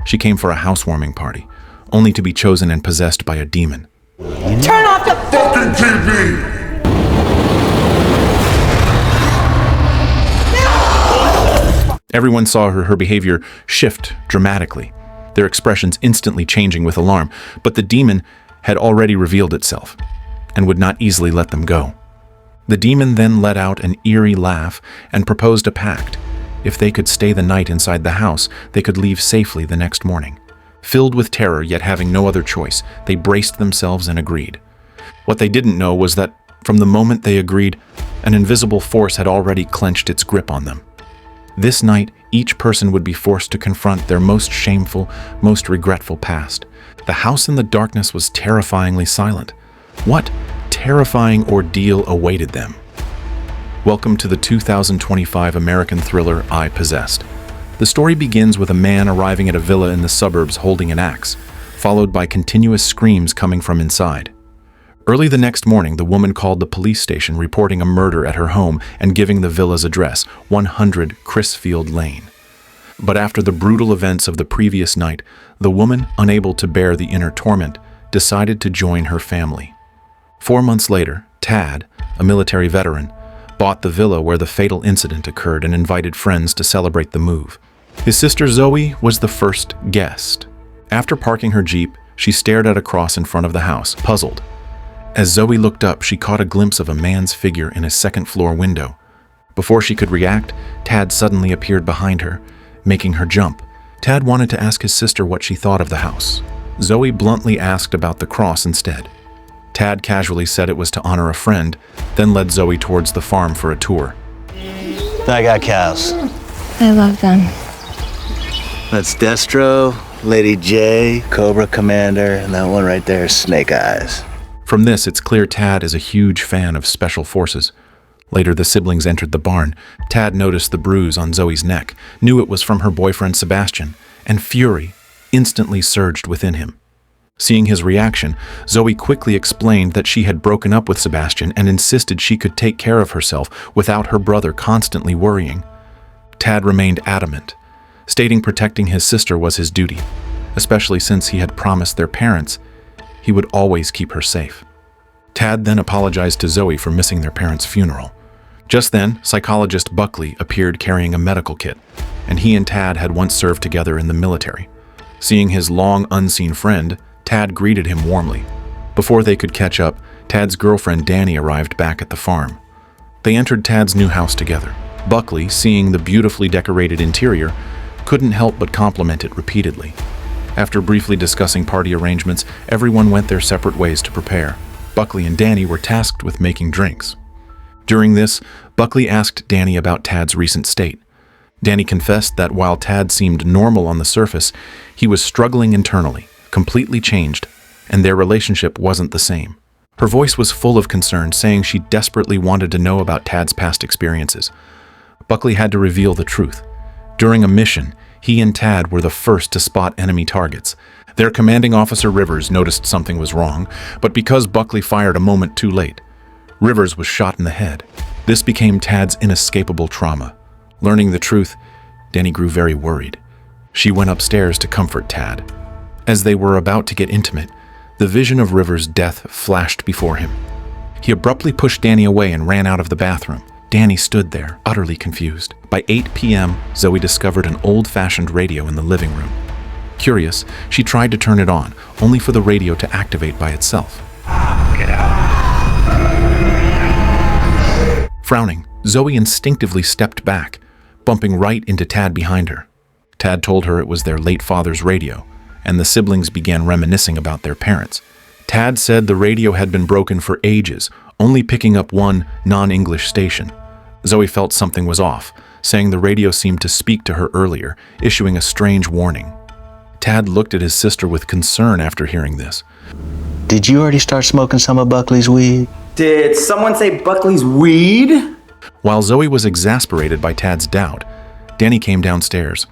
She came for a housewarming party, only to be chosen and possessed by a demon. Turn off the fucking TV! Everyone saw her behavior shift dramatically, their expressions instantly changing with alarm, but the demon had already revealed itself and would not easily let them go. The demon then let out an eerie laugh and proposed a pact. If they could stay the night inside the house, they could leave safely the next morning. Filled with terror, yet having no other choice, they braced themselves and agreed. What they didn't know was that, from the moment they agreed, an invisible force had already clenched its grip on them. This night, each person would be forced to confront their most shameful, most regretful past. The house in the darkness was terrifyingly silent. What terrifying ordeal awaited them? Welcome to the 2025 American thriller iPossessed. The story begins with a man arriving at a villa in the suburbs holding an axe, followed by continuous screams coming from inside. Early the next morning, the woman called the police station reporting a murder at her home and giving the villa's address, 100 Chrisfield Lane. But after the brutal events of the previous night, the woman, unable to bear the inner torment, decided to join her family. 4 months later, Tad, a military veteran, bought the villa where the fatal incident occurred and invited friends to celebrate the move. His sister Zoe was the first guest. After parking her Jeep, she stared at a cross in front of the house, puzzled. As Zoe looked up, she caught a glimpse of a man's figure in a second-floor window. Before she could react, Tad suddenly appeared behind her, making her jump. Tad wanted to ask his sister what she thought of the house. Zoe bluntly asked about the cross instead. Tad casually said it was to honor a friend, then led Zoe towards the farm for a tour. I got cows. I love them. That's Destro, Lady J, Cobra Commander, and that one right there is Snake Eyes. From this, it's clear Tad is a huge fan of special forces. Later, the siblings entered the barn. Tad noticed the bruise on Zoe's neck, knew it was from her boyfriend Sebastian, and fury instantly surged within him. Seeing his reaction, Zoe quickly explained that she had broken up with Sebastian and insisted she could take care of herself without her brother constantly worrying. Tad remained adamant, stating protecting his sister was his duty, especially since he had promised their parents he would always keep her safe. Tad then apologized to Zoe for missing their parents' funeral. Just then, psychologist Buckley appeared carrying a medical kit, and he and Tad had once served together in the military. Seeing his long unseen friend, Tad greeted him warmly. Before they could catch up, Tad's girlfriend Danny arrived back at the farm. They entered Tad's new house together. Buckley, seeing the beautifully decorated interior, couldn't help but compliment it repeatedly. After briefly discussing party arrangements, everyone went their separate ways to prepare. Buckley and Danny were tasked with making drinks. During this, Buckley asked Danny about Tad's recent state. Danny confessed that while Tad seemed normal on the surface, he was struggling internally, completely changed, and their relationship wasn't the same. Her voice was full of concern, saying she desperately wanted to know about Tad's past experiences. Buckley had to reveal the truth. During a mission, he and Tad were the first to spot enemy targets. Their commanding officer Rivers noticed something was wrong, but because Buckley fired a moment too late, Rivers was shot in the head. This became Tad's inescapable trauma. Learning the truth, Danny grew very worried. She went upstairs to comfort Tad. As they were about to get intimate, the vision of Rivers' death flashed before him. He abruptly pushed Danny away and ran out of the bathroom. Danny stood there, utterly confused. By 8 p.m., Zoe discovered an old-fashioned radio in the living room. Curious, she tried to turn it on, only for the radio to activate by itself. Get out. Frowning, Zoe instinctively stepped back, bumping right into Tad behind her. Tad told her it was their late father's radio, and the siblings began reminiscing about their parents. Tad said the radio had been broken for ages, only picking up one non-English station. Zoe felt something was off, saying the radio seemed to speak to her earlier, issuing a strange warning. Tad looked at his sister with concern after hearing this. Did you already start smoking some of Buckley's weed? Did someone say Buckley's weed? While Zoe was exasperated by Tad's doubt, Danny came downstairs.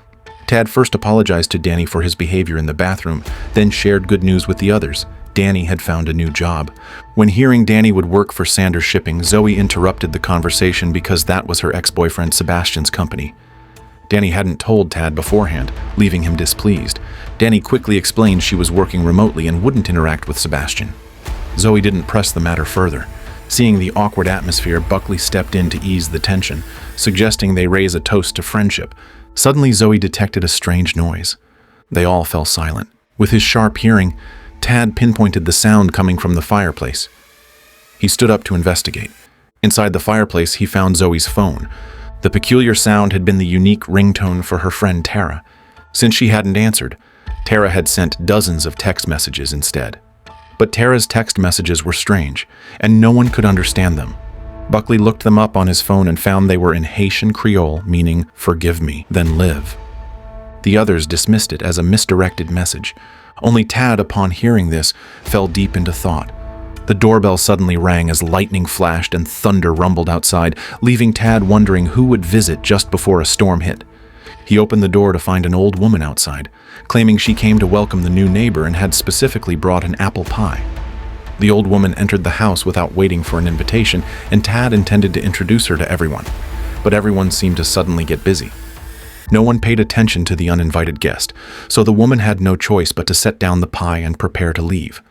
Tad first apologized to Danny for his behavior in the bathroom, then shared good news with the others. Danny had found a new job. When hearing Danny would work for Sanders Shipping, Zoe interrupted the conversation because that was her ex-boyfriend Sebastian's company. Danny hadn't told Tad beforehand, leaving him displeased. Danny quickly explained she was working remotely and wouldn't interact with Sebastian. Zoe didn't press the matter further. Seeing the awkward atmosphere, Buckley stepped in to ease the tension, suggesting they raise a toast to friendship. Suddenly, Zoe detected a strange noise. They all fell silent. With his sharp hearing, Tad pinpointed the sound coming from the fireplace. He stood up to investigate. Inside the fireplace, he found Zoe's phone. The peculiar sound had been the unique ringtone for her friend Tara. Since she hadn't answered, Tara had sent dozens of text messages instead. But Tara's text messages were strange, and no one could understand them. Buckley looked them up on his phone and found they were in Haitian Creole, meaning, "Forgive me, then live." The others dismissed it as a misdirected message. Only Tad, upon hearing this, fell deep into thought. The doorbell suddenly rang as lightning flashed and thunder rumbled outside, leaving Tad wondering who would visit just before a storm hit. He opened the door to find an old woman outside, claiming she came to welcome the new neighbor and had specifically brought an apple pie. The old woman entered the house without waiting for an invitation, and Tad intended to introduce her to everyone, but everyone seemed to suddenly get busy. No one paid attention to the uninvited guest, so the woman had no choice but to set down the pie and prepare to leave.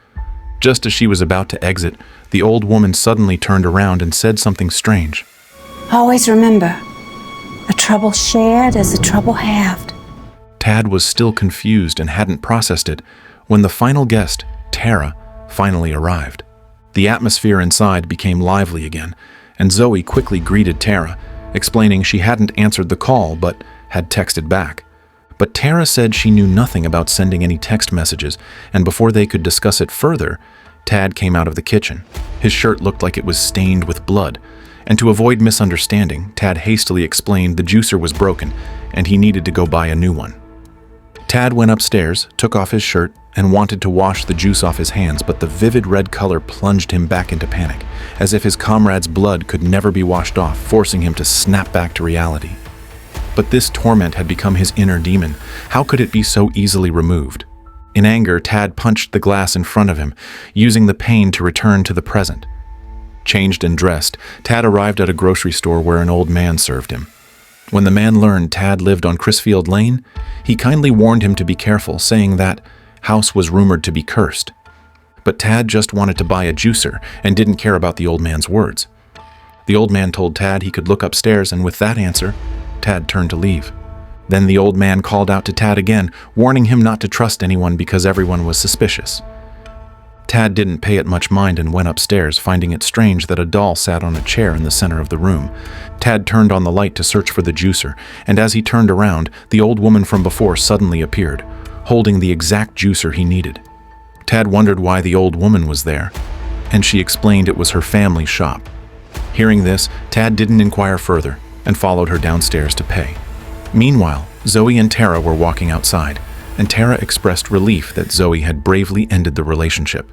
Just as she was about to exit, the old woman suddenly turned around and said something strange. Always remember, a trouble shared is a trouble halved. Tad was still confused and hadn't processed it when the final guest, Tara, finally arrived. The atmosphere inside became lively again, and Zoe quickly greeted Tara, explaining she hadn't answered the call but had texted back. But Tara said she knew nothing about sending any text messages, and before they could discuss it further, Tad came out of the kitchen. His shirt looked like it was stained with blood, and to avoid misunderstanding, Tad hastily explained the juicer was broken and he needed to go buy a new one. Tad went upstairs, took off his shirt, and wanted to wash the juice off his hands, but the vivid red color plunged him back into panic, as if his comrade's blood could never be washed off, forcing him to snap back to reality. But this torment had become his inner demon. How could it be so easily removed? In anger, Tad punched the glass in front of him, using the pain to return to the present. Changed and dressed, Tad arrived at a grocery store where an old man served him. When the man learned Tad lived on Chrisfield Lane, he kindly warned him to be careful, saying that house was rumored to be cursed. But Tad just wanted to buy a juicer and didn't care about the old man's words. The old man told Tad he could look upstairs, and with that answer, Tad turned to leave. Then the old man called out to Tad again, warning him not to trust anyone because everyone was suspicious. Tad didn't pay it much mind and went upstairs, finding it strange that a doll sat on a chair in the center of the room. Tad turned on the light to search for the juicer, and as he turned around, the old woman from before suddenly appeared, holding the exact juicer he needed. Tad wondered why the old woman was there, and she explained it was her family's shop. Hearing this, Tad didn't inquire further and followed her downstairs to pay. Meanwhile, Zoe and Tara were walking outside, and Tara expressed relief that Zoe had bravely ended the relationship.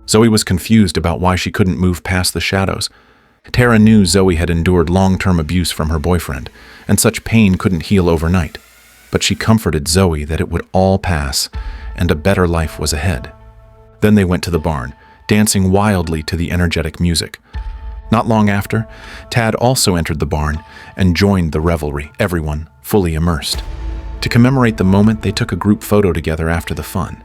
Zoe was confused about why she couldn't move past the shadows. Tara knew Zoe had endured long-term abuse from her boyfriend, and such pain couldn't heal overnight. But she comforted Zoe that it would all pass, and a better life was ahead. Then they went to the barn, dancing wildly to the energetic music. Not long after, Tad also entered the barn and joined the revelry, everyone fully immersed. To commemorate the moment, they took a group photo together after the fun.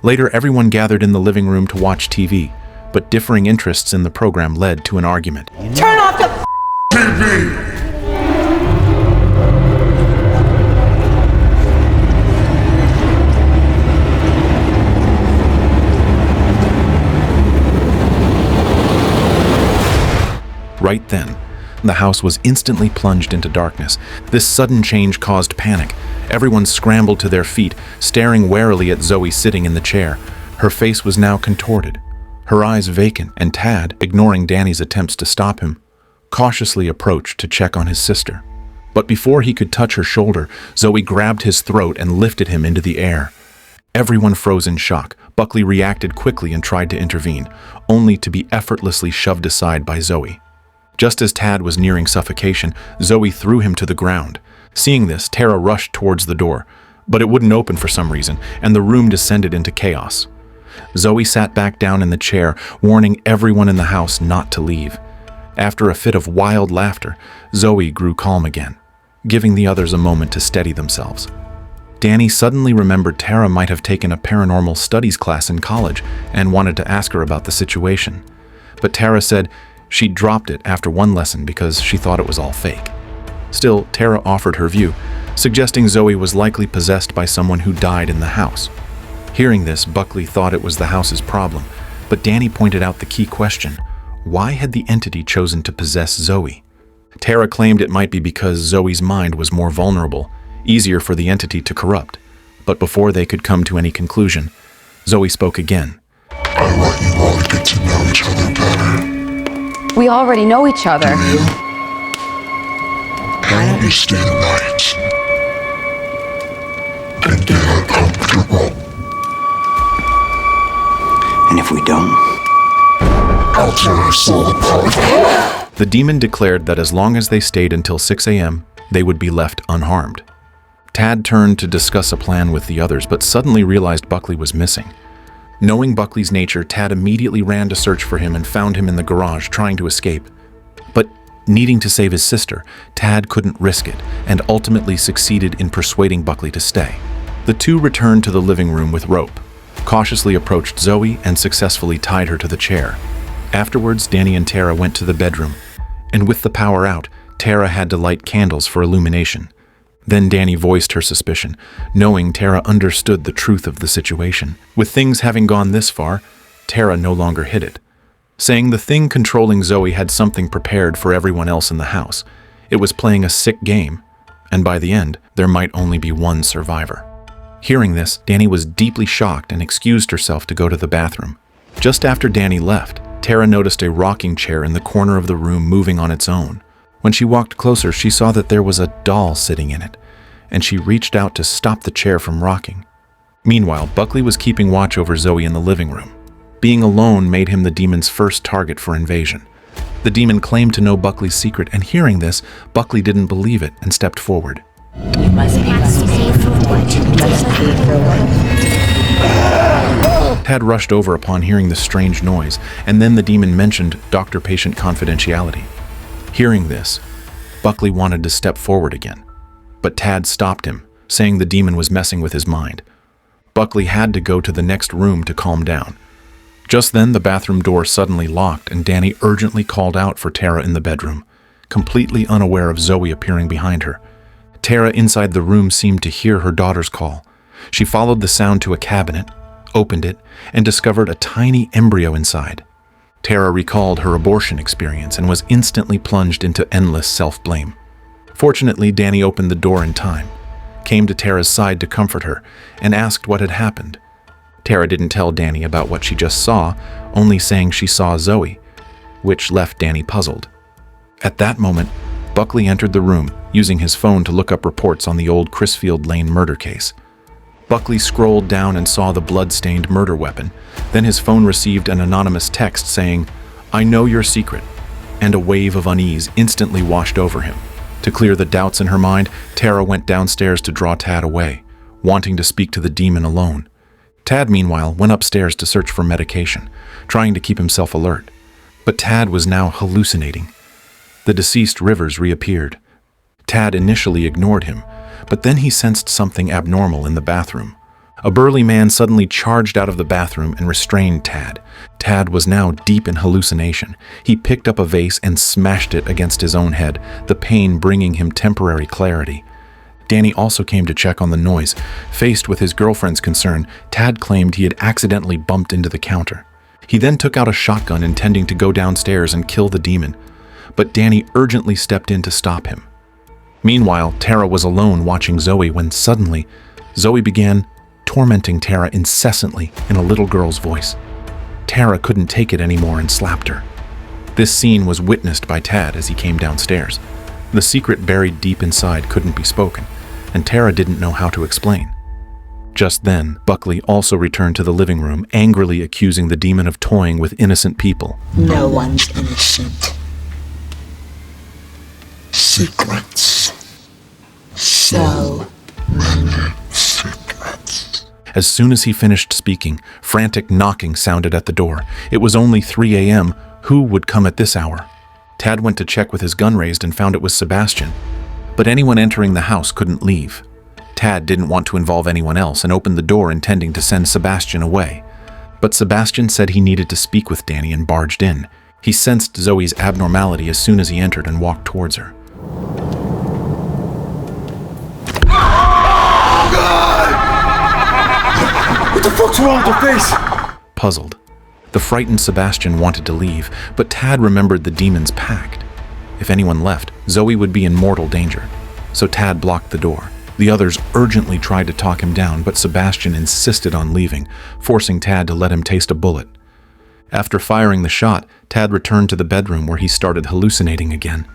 Later, everyone gathered in the living room to watch TV, but differing interests in the program led to an argument. Turn off the TV! Right then, the house was instantly plunged into darkness. This sudden change caused panic. Everyone scrambled to their feet, staring warily at Zoe sitting in the chair. Her face was now contorted, her eyes vacant, and Tad, ignoring Danny's attempts to stop him, cautiously approached to check on his sister. But before he could touch her shoulder, Zoe grabbed his throat and lifted him into the air. Everyone froze in shock. Buckley reacted quickly and tried to intervene, only to be effortlessly shoved aside by Zoe. Just as Tad was nearing suffocation, Zoe threw him to the ground. Seeing this, Tara rushed towards the door, but it wouldn't open for some reason, and the room descended into chaos. Zoe sat back down in the chair, warning everyone in the house not to leave. After a fit of wild laughter, Zoe grew calm again. giving the others a moment to steady themselves. Danny suddenly remembered Tara might have taken a paranormal studies class in college and wanted to ask her about the situation. But Tara said she dropped it after one lesson because she thought it was all fake. Still, Tara offered her view, suggesting Zoe was likely possessed by someone who died in the house. Hearing this, Buckley thought it was the house's problem, but Danny pointed out the key question: why had the entity chosen to possess Zoe? Tara claimed it might be because Zoe's mind was more vulnerable, easier for the entity to corrupt. But before they could come to any conclusion, Zoe spoke again. I want you all to get to know each other better. We already know each other. Why don't you stay the night and get uncomfortable? And if we don't? I'll tear our soul apart. The demon declared that as long as they stayed until 6 a.m., they would be left unharmed. Tad turned to discuss a plan with the others, but suddenly realized Buckley was missing. Knowing Buckley's nature, Tad immediately ran to search for him and found him in the garage trying to escape. But needing to save his sister, Tad couldn't risk it and ultimately succeeded in persuading Buckley to stay. The two returned to the living room with rope, cautiously approached Zoe and successfully tied her to the chair. Afterwards, Danny and Tara went to the bedroom, and with the power out, Tara had to light candles for illumination. Then Danny voiced her suspicion, knowing Tara understood the truth of the situation. With things having gone this far, Tara no longer hid it, saying the thing controlling Zoe had something prepared for everyone else in the house. It was playing a sick game, and by the end, there might only be one survivor. Hearing this, Danny was deeply shocked and excused herself to go to the bathroom. Just after Danny left, Tara noticed a rocking chair in the corner of the room moving on its own. When she walked closer, she saw that there was a doll sitting in it, and she reached out to stop the chair from rocking. Meanwhile, Buckley was keeping watch over Zoe in the living room. Being alone made him the demon's first target for invasion. The demon claimed to know Buckley's secret, and hearing this, Buckley didn't believe it and stepped forward. You must be Tad rushed over upon hearing the strange noise, and then the demon mentioned doctor-patient confidentiality. Hearing this, Buckley wanted to step forward again, but Tad stopped him, saying the demon was messing with his mind. Buckley had to go to the next room to calm down. Just then, the bathroom door suddenly locked, and Danny urgently called out for Tara in the bedroom, completely unaware of Zoe appearing behind her. Tara inside the room seemed to hear her daughter's call. She followed the sound to a cabinet, opened it, and discovered a tiny embryo inside. Tara recalled her abortion experience and was instantly plunged into endless self-blame. Fortunately, Danny opened the door in time, came to Tara's side to comfort her, and asked what had happened. Tara didn't tell Danny about what she just saw, only saying she saw Zoe, which left Danny puzzled. At that moment, Buckley entered the room, using his phone to look up reports on the old Chrisfield Lane murder case. Buckley scrolled down and saw the blood-stained murder weapon. Then his phone received an anonymous text saying, "I know your secret," and a wave of unease instantly washed over him. To clear the doubts in her mind, Tara went downstairs to draw Tad away, wanting to speak to the demon alone. Tad, meanwhile, went upstairs to search for medication, trying to keep himself alert. But Tad was now hallucinating. The deceased Rivers reappeared. Tad initially ignored him, but then he sensed something abnormal in the bathroom. A burly man suddenly charged out of the bathroom and restrained Tad. Tad was now deep in hallucination. He picked up a vase and smashed it against his own head, the pain bringing him temporary clarity. Danny also came to check on the noise. Faced with his girlfriend's concern, Tad claimed he had accidentally bumped into the counter. He then took out a shotgun intending to go downstairs and kill the demon, but Danny urgently stepped in to stop him. Meanwhile, Tara was alone watching Zoe when suddenly, Zoe began tormenting Tara incessantly in a little girl's voice. Tara couldn't take it anymore and slapped her. This scene was witnessed by Tad as he came downstairs. The secret buried deep inside couldn't be spoken, and Tara didn't know how to explain. Just then, Buckley also returned to the living room, angrily accusing the demon of toying with innocent people. No one's innocent. Secrets. So many secrets. As soon as he finished speaking, frantic knocking sounded at the door. It was only 3 a.m. Who would come at this hour? Tad went to check with his gun raised and found it was Sebastian. but anyone entering the house couldn't leave. Tad didn't want to involve anyone else and opened the door intending to send Sebastian away. But Sebastian said he needed to speak with Danny and barged in. He sensed Zoe's abnormality as soon as he entered and walked towards her. What the fuck's wrong with her face? Puzzled, the frightened Sebastian wanted to leave, but Tad remembered the demon's pact. If anyone left, Zoe would be in mortal danger. So Tad blocked the door. The others urgently tried to talk him down, but Sebastian insisted on leaving, forcing Tad to let him taste a bullet. After firing the shot, Tad returned to the bedroom where he started hallucinating again.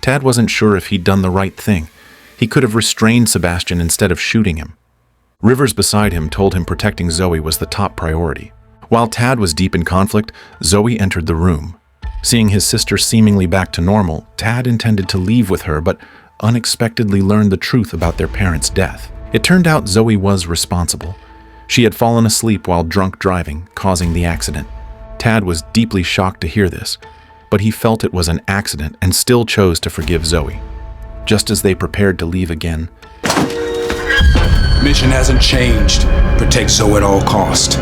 Tad wasn't sure if he'd done the right thing. He could have restrained Sebastian instead of shooting him. Rivers beside him told him protecting Zoe was the top priority. While Tad was deep in conflict, Zoe entered the room. Seeing his sister seemingly back to normal, Tad intended to leave with her, but unexpectedly learned the truth about their parents' death. It turned out Zoe was responsible. She had fallen asleep while drunk driving, causing the accident. Tad was deeply shocked to hear this, but he felt it was an accident and still chose to forgive Zoe. Just as they prepared to leave again, Mission hasn't changed. Protect Zoe at all cost.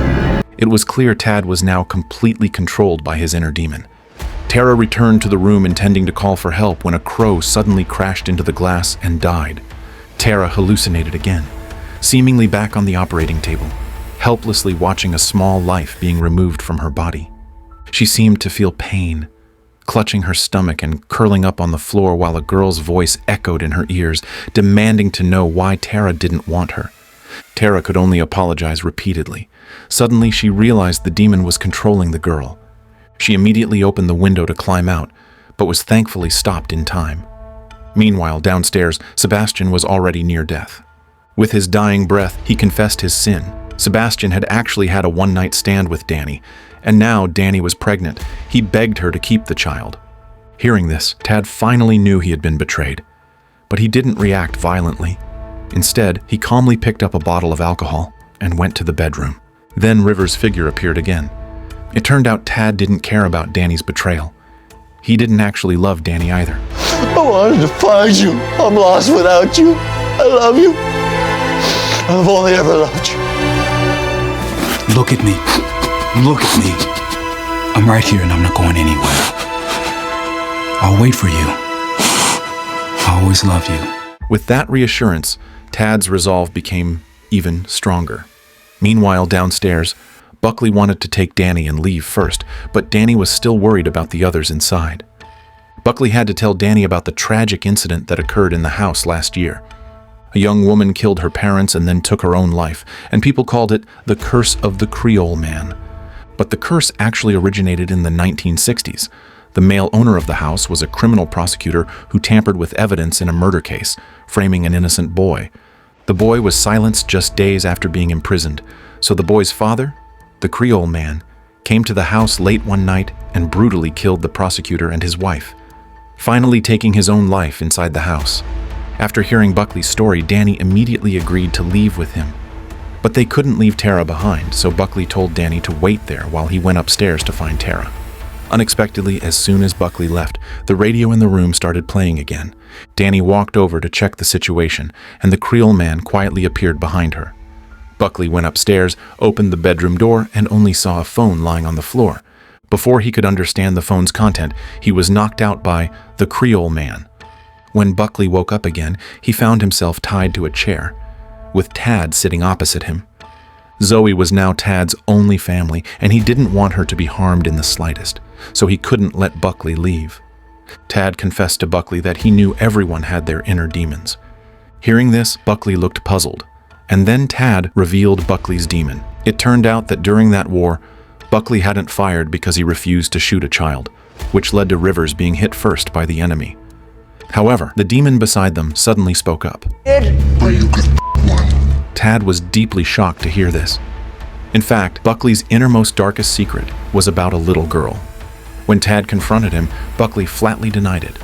It was clear Tad was now completely controlled by his inner demon. Tara returned to the room intending to call for help when a crow suddenly crashed into the glass and died. Tara hallucinated again, seemingly back on the operating table, helplessly watching a small life being removed from her body. She seemed to feel pain, clutching her stomach and curling up on the floor while a girl's voice echoed in her ears, demanding to know why Tara didn't want her. Tara could only apologize repeatedly. Suddenly, she realized the demon was controlling the girl. She immediately opened the window to climb out, but was thankfully stopped in time. Meanwhile, downstairs, Sebastian was already near death. With his dying breath, he confessed his sin. Sebastian had actually had a one-night stand with Danny, and now Danny was pregnant. He begged her to keep the child. Hearing this, Tad finally knew he had been betrayed, but he didn't react violently. Instead, he calmly picked up a bottle of alcohol and went to the bedroom. Then Rivers' figure appeared again. It turned out Tad didn't care about Danny's betrayal. He didn't actually love Danny either. I wanted to find you. I'm lost without you. I love you. I've only ever loved you. Look at me. Look at me. I'm right here and I'm not going anywhere. I'll wait for you. I always love you. With that reassurance, Tad's resolve became even stronger. Meanwhile, downstairs, Buckley wanted to take Danny and leave first, but Danny was still worried about the others inside. Buckley had to tell Danny about the tragic incident that occurred in the house last year. A young woman killed her parents and then took her own life, and people called it the curse of the Creole Man. But the curse actually originated in the 1960s. The male owner of the house was a criminal prosecutor who tampered with evidence in a murder case, framing an innocent boy. The boy was silenced just days after being imprisoned, so the boy's father, the Creole Man, came to the house late one night and brutally killed the prosecutor and his wife, finally taking his own life inside the house. After hearing Buckley's story, Danny immediately agreed to leave with him. But they couldn't leave Tara behind, so Buckley told Danny to wait there while he went upstairs to find Tara. Unexpectedly, as soon as Buckley left, the radio in the room started playing again. Danny walked over to check the situation, and the Creole Man quietly appeared behind her. Buckley went upstairs, opened the bedroom door, and only saw a phone lying on the floor. Before he could understand the phone's content, he was knocked out by the Creole Man. When Buckley woke up again, he found himself tied to a chair, with Tad sitting opposite him. Zoe was now Tad's only family, and he didn't want her to be harmed in the slightest, so he couldn't let Buckley leave. Tad confessed to Buckley that he knew everyone had their inner demons. Hearing this, Buckley looked puzzled, and then Tad revealed Buckley's demon. It turned out that during that war, Buckley hadn't fired because he refused to shoot a child, which led to Rivers being hit first by the enemy. However, the demon beside them suddenly spoke up. Are you good one? Tad was deeply shocked to hear this. In fact, Buckley's innermost darkest secret was about a little girl. When Tad confronted him, Buckley flatly denied it.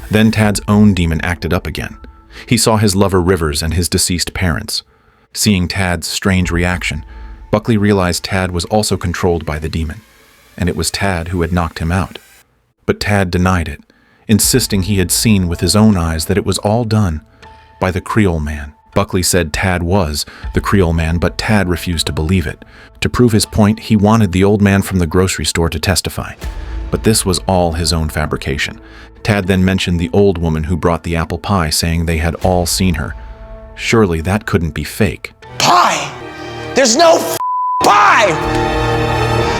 Then Tad's own demon acted up again. He saw his lover Rivers and his deceased parents. Seeing Tad's strange reaction, Buckley realized Tad was also controlled by the demon, and it was Tad who had knocked him out. But Tad denied it, insisting he had seen with his own eyes that it was all done by the Creole Man. Buckley said Tad was the Creole Man, but Tad refused to believe it. To prove his point, he wanted the old man from the grocery store to testify. But this was all his own fabrication. Tad then mentioned the old woman who brought the apple pie, saying they had all seen her. Surely that couldn't be fake. Pie! There's no pie!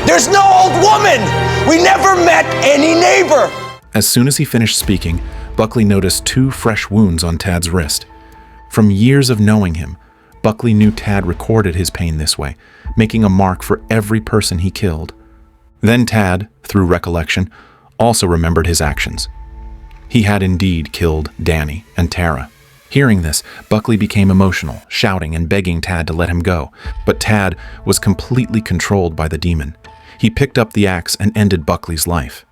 There's no old woman! We never met any neighbor! As soon as he finished speaking, Buckley noticed 2 fresh wounds on Tad's wrist. From years of knowing him, Buckley knew Tad recorded his pain this way, making a mark for every person he killed. Then Tad, through recollection, also remembered his actions. He had indeed killed Danny and Tara. Hearing this, Buckley became emotional, shouting and begging Tad to let him go, but Tad was completely controlled by the demon. He picked up the axe and ended Buckley's life.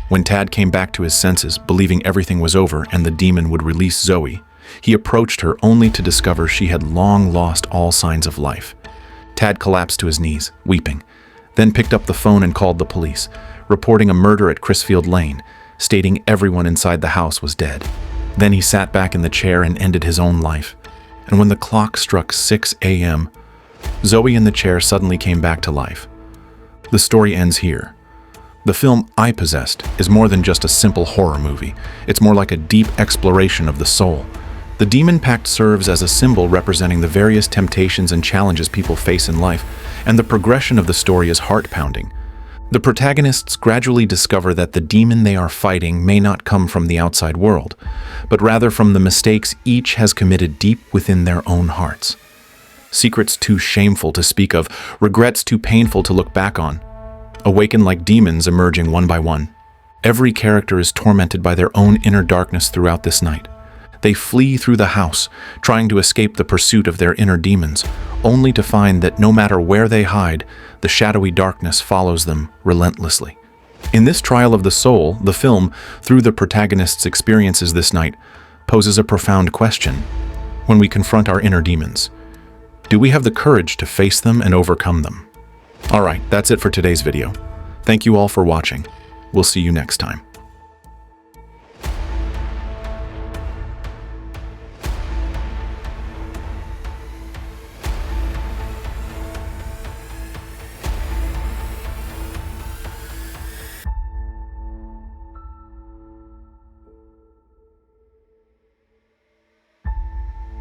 When Tad came back to his senses, believing everything was over and the demon would release Zoe, he approached her only to discover she had long lost all signs of life. Tad collapsed to his knees, weeping, then picked up the phone and called the police, reporting a murder at Chrisfield Lane, stating everyone inside the house was dead. Then he sat back in the chair and ended his own life. And when the clock struck 6 a.m., Zoe in the chair suddenly came back to life. The story ends here. The film iPossessed is more than just a simple horror movie. It's more like a deep exploration of the soul. The demon pact serves as a symbol representing the various temptations and challenges people face in life, and the progression of the story is heart-pounding. The protagonists gradually discover that the demon they are fighting may not come from the outside world, but rather from the mistakes each has committed deep within their own hearts. Secrets too shameful to speak of, regrets too painful to look back on, awaken like demons emerging one by one. Every character is tormented by their own inner darkness throughout this night. They flee through the house, trying to escape the pursuit of their inner demons, only to find that no matter where they hide, the shadowy darkness follows them relentlessly. In this trial of the soul, the film, through the protagonist's experiences this night, poses a profound question. When we confront our inner demons, do we have the courage to face them and overcome them? Alright, that's it for today's video. Thank you all for watching. We'll see you next time.